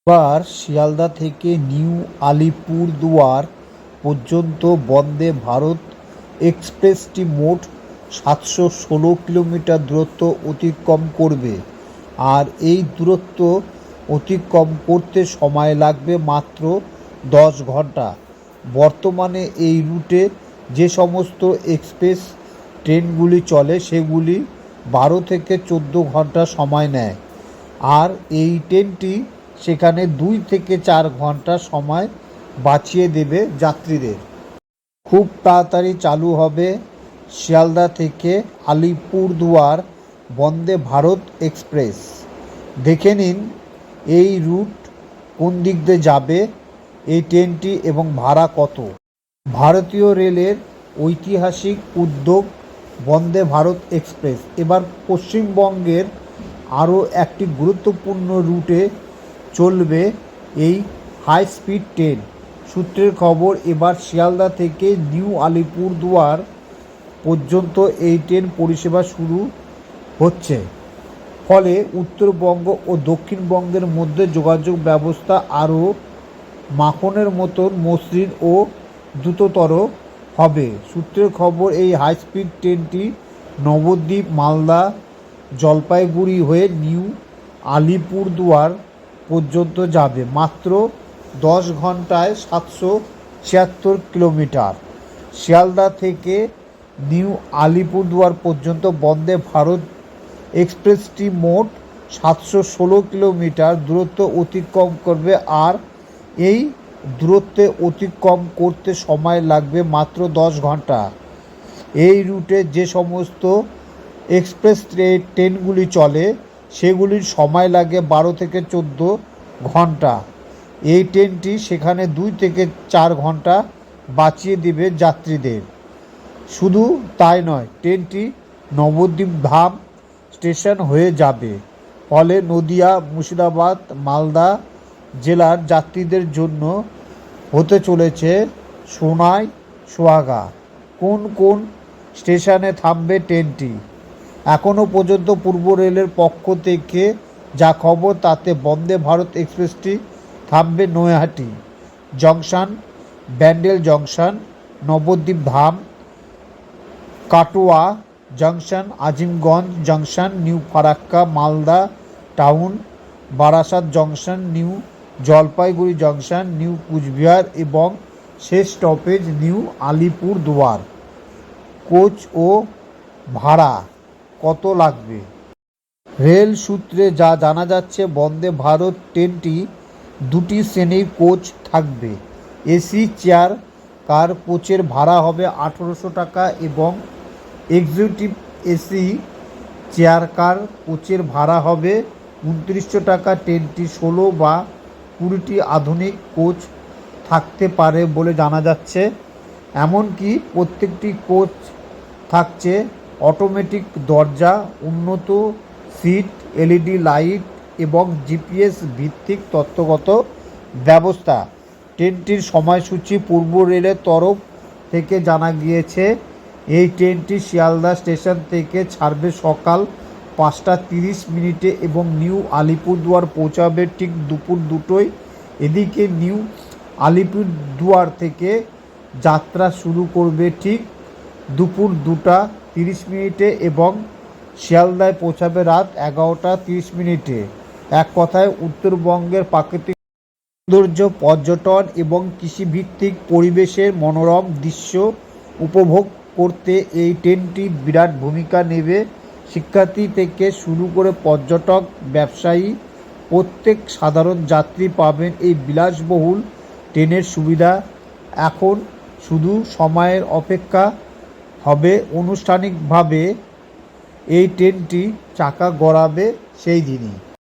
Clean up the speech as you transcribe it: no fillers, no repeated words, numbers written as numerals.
এবার শিয়ালদা থেকে নিউ আলিপুরদুয়ার পর্যন্ত বন্দে ভারত এক্সপ্রেসটি মোট ৭১৬ কিলোমিটার দূরত্ব অতিক্রম করবে। আর এই দূরত্ব অতিক্রম করতে সময় লাগবে মাত্র ১০ ঘন্টা। বর্তমানে এই রুটে যে সমস্ত এক্সপ্রেস ট্রেনগুলি চলে সেগুলি ১২ থেকে ১৪ ঘন্টা সময় নেয়, আর এই ট্রেনটি সেখানে ২ থেকে ৪ ঘন্টা সময় বাঁচিয়ে দেবে যাত্রীদের। খুব তাড়াতাড়ি চালু হবে শিয়ালদা থেকে আলিপুরদুয়ার বন্দে ভারত এক্সপ্রেস। দেখে নিন এই রুট কোন দিক দিয়ে যাবে এই ট্রেনটি এবং ভাড়া কত। ভারতীয় রেলের ঐতিহাসিক উদ্যোগ বন্দে ভারত এক্সপ্রেস এবার পশ্চিমবঙ্গের আরও একটি গুরুত্বপূর্ণ রুটে চলবে এই হাই স্পিড ট্রেন। সূত্রের খবর, এবার শিয়ালদা থেকে নিউ আলিপুরদুয়ার পর্যন্ত এই ট্রেন পরিষেবা শুরু হচ্ছে। ফলে উত্তরবঙ্গ ও দক্ষিণবঙ্গের মধ্যে যোগাযোগ ব্যবস্থা আরও মাখনের মতন মসৃণ ও দ্রুততর হবে। সূত্রের খবর, এই হাই স্পিড ট্রেনটি নবদ্বীপ, মালদা, জলপাইগুড়ি হয়ে নিউ আলিপুরদুয়ার পর্যন্ত যাবে মাত্র ১০ ঘন্টায় ৭৭৬ কিলোমিটার। শিয়ালদা থেকে নিউ আলিপুরদুয়ার পর্যন্ত বন্দে ভারত এক্সপ্রেসটি মোট ৭১৬ কিলোমিটার দূরত্ব অতিক্রম করবে, আর এই দূরত্বে অতিক্রম করতে সময় লাগবে মাত্র ১০ ঘন্টা। এই রুটে যে সমস্ত এক্সপ্রেস ট্রেনগুলি চলে সেগুলির সময় লাগে ১২ থেকে ১৪ ঘন্টা। এই ট্রেনটি সেখানে ২ থেকে ৪ ঘন্টা বাঁচিয়ে দেবে যাত্রীদের। শুধু তাই নয়, ট্রেনটি নবদ্বীপ ধাম স্টেশন হয়ে যাবে। ফলে নদিয়া, মুর্শিদাবাদ, মালদা জেলার যাত্রীদের জন্য হতে চলেছে সোনায় সোহাগা। কোন কোন স্টেশনে থামবে ট্রেনটি? এখনও পর্যন্ত পূর্ব রেলের পক্ষ থেকে যা খবর তাতে বন্দে ভারত এক্সপ্রেসটি থামবে Naihati junction, Bandel junction, Nabadwip Dham, Katwa junction, Azimganj junction, new Farakka, Malda town, Barasat junction, new Jalpaiguri junction, new Cooch Behar এবং শেষ স্টপেজ নিউ আলিপুরদুয়ার। কোচ ও ভাড়া কত লাগবে? রেল সূত্রে যা জানা যাচ্ছে, বন্দে ভারত ট্রেনটি ২টি শ্রেণীর কোচ থাকবে। এসি চেয়ার কার কোচের ভাড়া হবে ১৮০০ টাকা এবং এক্সিকিউটিভ এসি চেয়ার কার কোচের ভাড়া হবে ২৯০০ টাকা। ট্রেনটি ১৬ বা ২০টি আধুনিক কোচ থাকতে পারে বলে জানা যাচ্ছে। এমনকি প্রত্যেকটি কোচ থাকছে অটোমেটিক দরজা, উন্নত সিট, এলইডি লাইট এবং জিপিএস ভিত্তিক তথ্যগত ব্যবস্থা। ট্রেনটির সময়সূচি পূর্ব রেলের তরফ থেকে জানা গিয়েছে, এই ট্রেনটি শিয়ালদা স্টেশন থেকে ছাড়বে সকাল ৫টা ৩০ এবং নিউ আলিপুরদুয়ার পৌঁছাবে ঠিক দুপুর ২টোয়। এদিকে নিউ আলিপুরদুয়ার থেকে যাত্রা শুরু করবে ঠিক দুপুর ২টা ৩০ এবং শিয়ালদায় পৌঁছাবে রাত ১১টা ৩০। এক কথায় উত্তরবঙ্গের প্রাকৃতিক সৌন্দর্য, পর্যটন এবং কৃষিভিত্তিক পরিবেশের মনোরম দৃশ্য উপভোগ করতে এই ট্রেনটি বিরাট ভূমিকা নেবে। শিক্ষার্থী থেকে শুরু করে পর্যটক, ব্যবসায়ী, প্রত্যেক সাধারণ যাত্রী পাবেন এই বিলাসবহুল ট্রেনের সুবিধা। এখন শুধু সময়ের অপেক্ষা হবে আনুষ্ঠানিকভাবে এই ট্রেনটি চাকা গড়াবে সেই দিনই।